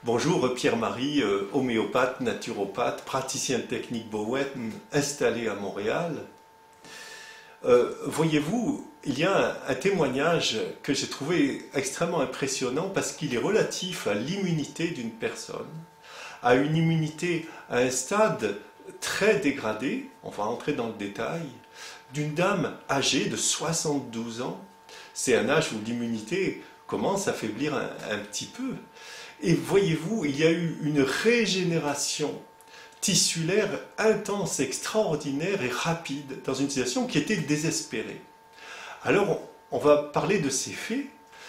Bonjour Pierre-Marie, homéopathe, naturopathe, praticien de technique Bowen, installé à Montréal. Voyez-vous, il y a un témoignage que j'ai trouvé extrêmement impressionnant parce qu'il est relatif à l'immunité d'une personne, à une immunité à un stade très dégradé, on va entrer dans le détail, d'une dame âgée de 72 ans. C'est un âge où l'immunité commence à faiblir un petit peu. Et voyez-vous, il y a eu une régénération tissulaire intense, extraordinaire et rapide dans une situation qui était désespérée. Alors, on va parler de ces faits.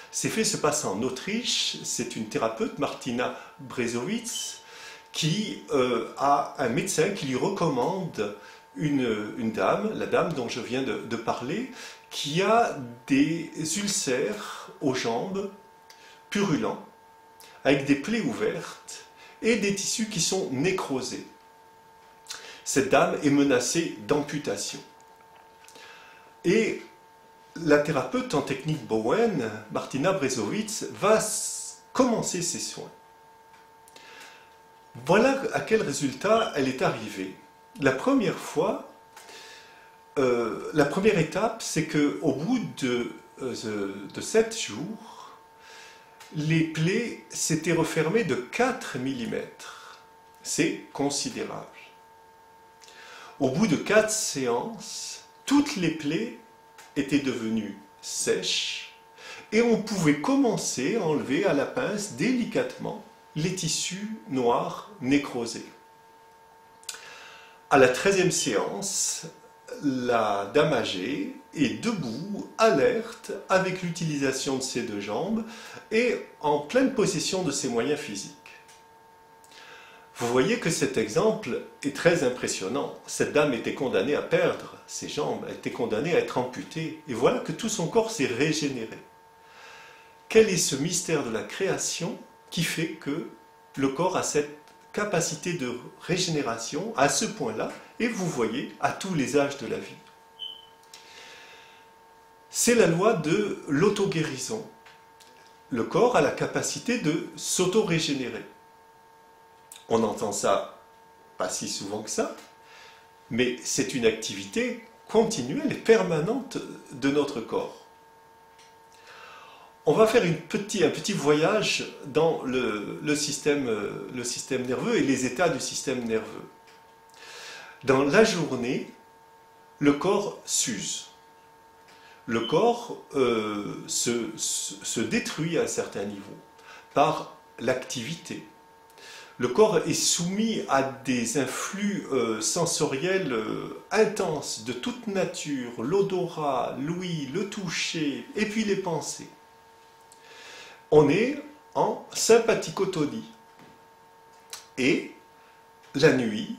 Ces faits se passent en Autriche. C'est une thérapeute, Martina Brezowitz, qui a un médecin qui lui recommande une dame, la dame dont je viens de parler, qui a des ulcères aux jambes purulents, avec des plaies ouvertes et des tissus qui sont nécrosés. Cette dame est menacée d'amputation. Et la thérapeute en technique Bowen, Martina Brezowitz, va commencer ses soins. Voilà à quel résultat elle est arrivée. La première fois, la première étape, c'est qu'au bout de 7 jours, les plaies s'étaient refermées de 4 mm. C'est considérable. Au bout de 4 séances, toutes les plaies étaient devenues sèches et on pouvait commencer à enlever à la pince délicatement les tissus noirs nécrosés. À la 13e séance, la dame âgée est debout, alerte, avec l'utilisation de ses 2 jambes et en pleine possession de ses moyens physiques. Vous voyez que cet exemple est très impressionnant. Cette dame était condamnée à perdre ses jambes, elle était condamnée à être amputée, et voilà que tout son corps s'est régénéré. Quel est ce mystère de la création qui fait que le corps a cette capacité de régénération à ce point-là, et vous voyez, à tous les âges de la vie? C'est la loi de l'auto-guérison. Le corps a la capacité de s'auto-régénérer. On entend ça pas si souvent que ça, mais c'est une activité continuelle et permanente de notre corps. On va faire un petit voyage dans le système nerveux et les états du système nerveux. Dans la journée, le corps s'use. Le corps se détruit à un certain niveau par l'activité. Le corps est soumis à des influx sensoriels intenses de toute nature, l'odorat, l'ouïe, le toucher, et puis les pensées. On est en sympathicotonie. Et la nuit,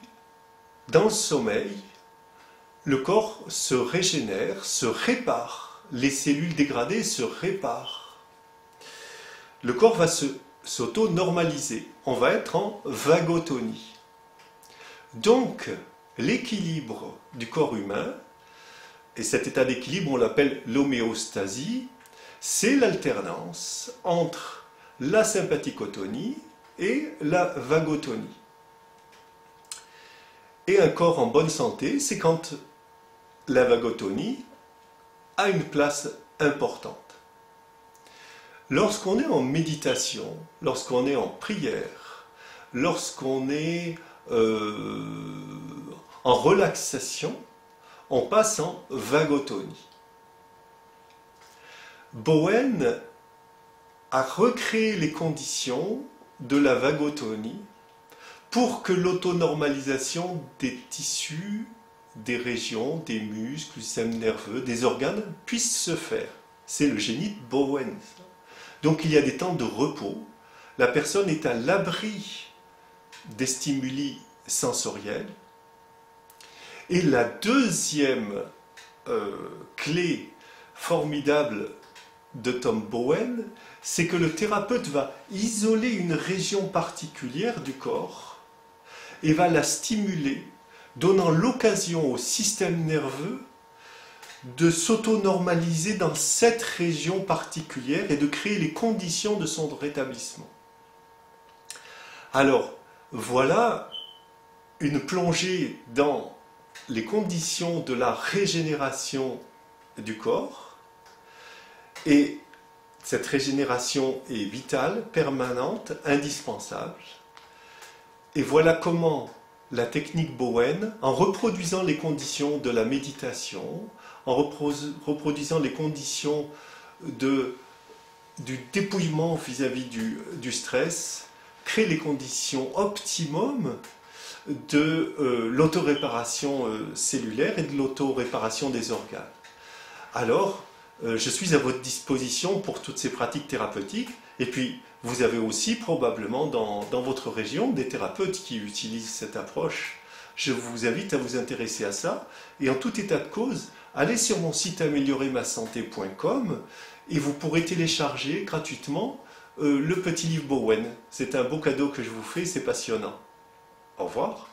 dans le sommeil, le corps se régénère, se répare. Les cellules dégradées se réparent. Le corps va s'auto-normaliser. On va être en vagotonie. Donc, l'équilibre du corps humain, et cet état d'équilibre, on l'appelle l'homéostasie, c'est l'alternance entre la sympathicotonie et la vagotonie. Et un corps en bonne santé, c'est quand la vagotonie a une place importante. Lorsqu'on est en méditation, lorsqu'on est en prière, lorsqu'on est en relaxation, on passe en vagotonie. Bowen a recréé les conditions de la vagotonie pour que l'autonormalisation des tissus, des régions, des muscles, du système nerveux, des organes puisse se faire. C'est le génie de Bowen. Donc il y a des temps de repos, la personne est à l'abri des stimuli sensoriels. Et la deuxième clé formidable de Tom Bowen, c'est que le thérapeute va isoler une région particulière du corps et va la stimuler, donnant l'occasion au système nerveux de s'auto-normaliser dans cette région particulière et de créer les conditions de son rétablissement. Alors, voilà une plongée dans les conditions de la régénération du corps. Et cette régénération est vitale, permanente, indispensable. Et voilà comment la technique Bowen, en reproduisant les conditions de la méditation, en reproduisant les conditions du dépouillement vis-à-vis du stress, crée les conditions optimum de l'autoréparation cellulaire et de l'autoréparation des organes. Alors, je suis à votre disposition pour toutes ces pratiques thérapeutiques. Et puis, vous avez aussi probablement dans votre région des thérapeutes qui utilisent cette approche. Je vous invite à vous intéresser à ça. Et en tout état de cause, allez sur mon site améliorer-ma-santé.com et vous pourrez télécharger gratuitement le petit livre Bowen. C'est un beau cadeau que je vous fais, c'est passionnant. Au revoir.